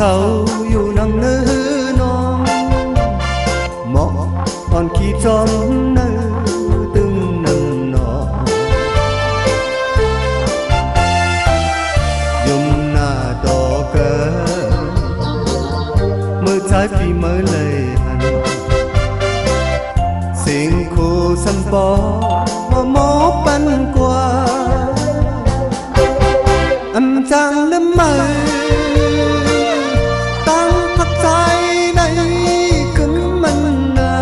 าอยู่นำเนื้อน้องเหมาะอ่อนขี้จอมเนื้อตึงนำนอยมหน้าต่อเกินเมื่อtráiปีเมื่อเลยหันสิ่งคู่สัมปอหมอปันกว่าอันจังลืมมือตั้งพักใจในขึ้นมันนา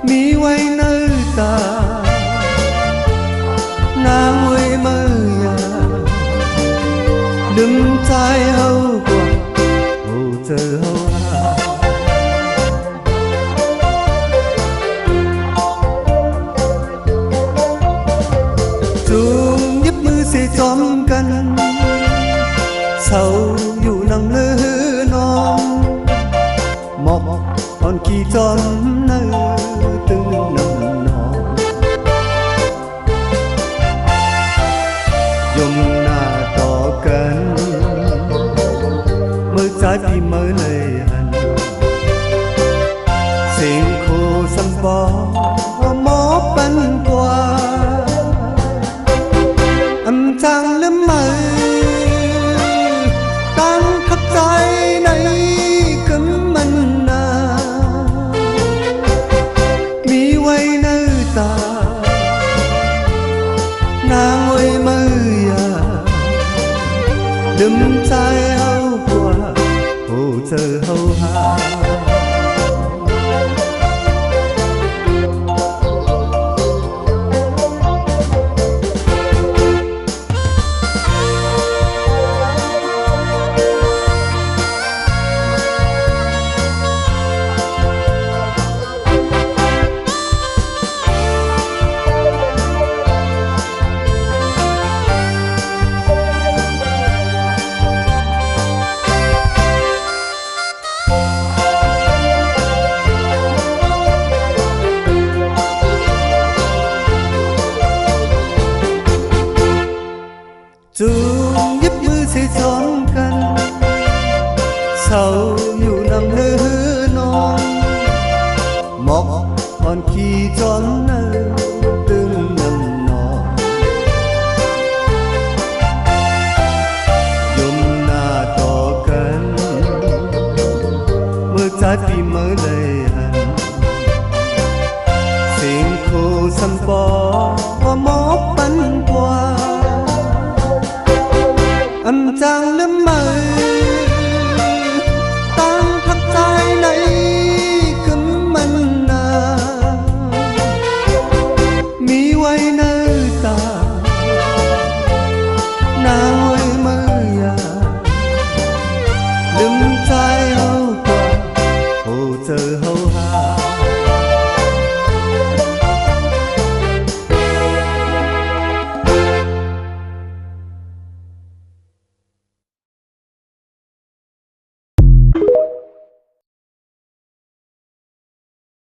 มีไว้ในตานางไว้มือยาดึงใจเฮากว่าโอ้เจอเฮาจูงยิบมือเสียจอมกันเศร้าอยู่นำเลือน้องหมอกอ่อนขี้จอมเนื้อตึงนำน้องยมหน้าต่อกันเมื่อใจปีเมื่อเลยหันเสียงโคสัมปอหมอปันกว่าอันจังลืมมือตั้งพักใจในขึ้นมันนามีไว้ในตานางไว้มือยาดึมใจเฮากว่าโอ้เจอเฮาหาจูงยิบมือเสียจอมกันเศร้าอยู่นำเนื้อน้องหมอกอ่อนขี้จอมเนื้อตึงนำนอยมหน้าต่อกันเมื่อใจปีเมื่อเลยหันเสียงโคสัมปอหมอปันกว่าอันจังลืมมือ